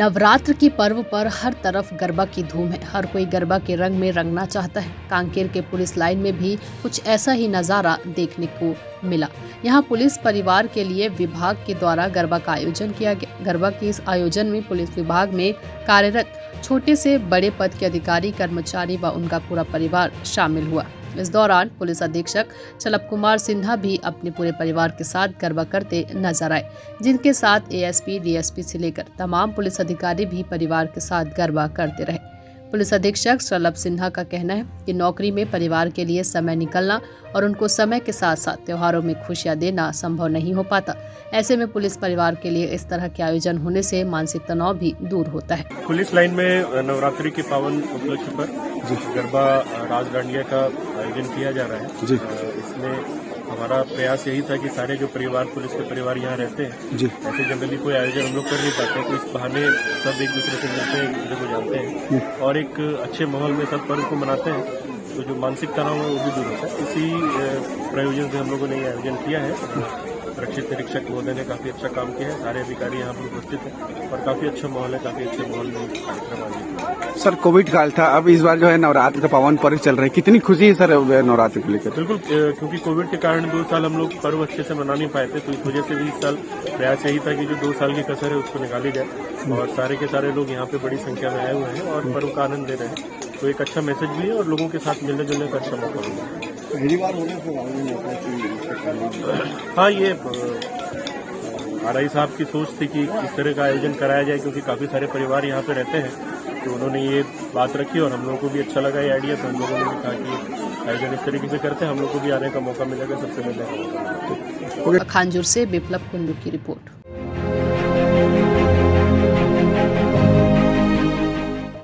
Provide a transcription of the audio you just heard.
नवरात्र के पर्व पर हर तरफ गरबा की धूम है। हर कोई गरबा के रंग में रंगना चाहता है। कांकेर के पुलिस लाइन में भी कुछ ऐसा ही नज़ारा देखने को मिला। यहाँ पुलिस परिवार के लिए विभाग के द्वारा गरबा का आयोजन किया गया। गरबा के इस आयोजन में पुलिस विभाग में कार्यरत छोटे से बड़े पद के अधिकारी, कर्मचारी व उनका पूरा परिवार शामिल हुआ। इस दौरान पुलिस अधीक्षक चलब कुमार सिन्हा भी अपने पूरे परिवार के साथ गरबा करते नजर आए, जिनके साथ एएसपी, डीएसपी से लेकर तमाम पुलिस अधिकारी भी परिवार के साथ गरबा करते रहे। पुलिस अधीक्षक चलब सिन्हा का कहना है कि नौकरी में परिवार के लिए समय निकलना और उनको समय के साथ साथ त्योहारों में खुशियां देना संभव नहीं हो पाता। ऐसे में पुलिस परिवार के लिए इस तरह के आयोजन होने से मानसिक तनाव भी दूर होता है। पुलिस लाइन में नवरात्रि के पावन उपलक्ष्य पर गरबा राज डांडिया का आयोजन किया जा रहा है जी। इसमें हमारा प्रयास यही था कि सारे जो परिवार, पुलिस के परिवार यहाँ रहते हैं जी, ऐसे जनरली कोई आयोजन हम लोग कर नहीं पाते, तो इस बहाने सब एक दूसरे से मिलते हैं, एक दूसरे को जानते हैं और एक अच्छे माहौल में सब पर्व को मनाते हैं, तो जो मानसिक तनाव है वो भी दूर होता है। इसी प्रयोजन से हम लोगों ने ये आयोजन किया है। रक्षित निरीक्षक महोदय ने काफी अच्छा काम किया है, सारे अधिकारी यहाँ पर उपस्थित हैं और काफी अच्छा माहौल है, काफी अच्छे माहौल में कार्यक्रम आयोजित। सर, कोविड काल था, अब इस बार जो है नवरात्र का पावन पर्व चल रहा है, कितनी खुशी है सर नवरात्र को लेकर? बिल्कुल, क्योंकि कोविड के कारण 2 साल हम लोग पर्व अच्छे से मना नहीं पाए थे, तो इस वजह से भी इस साल प्रयास यही था कि जो 2 साल की कसर है उसको निकाली जाए और सारे के सारे लोग यहाँ पे बड़ी संख्या में आए हुए हैं और पर्व का आनंद ले रहे हैं, तो एक अच्छा मैसेज भी है और लोगों के साथ मिलने जुलने का अच्छा मौका मिला है। पहली बार होने से हाँ, ये आरआई साहब की सोच थी कि इस तरह का आयोजन कराया जाए, क्योंकि काफी सारे परिवार यहाँ पे रहते हैं, तो उन्होंने ये बात रखी और हम लोगों को भी अच्छा लगा ये आइडिया, तो हम लोगों ने भी कहा कि आयोजन इस तरीके से करते हैं, हम लोग को भी आने का मौका मिलेगा, सबसे मिलने का मौका मिलेगा। खानजूर से बिप्लब कुंडू की रिपोर्ट।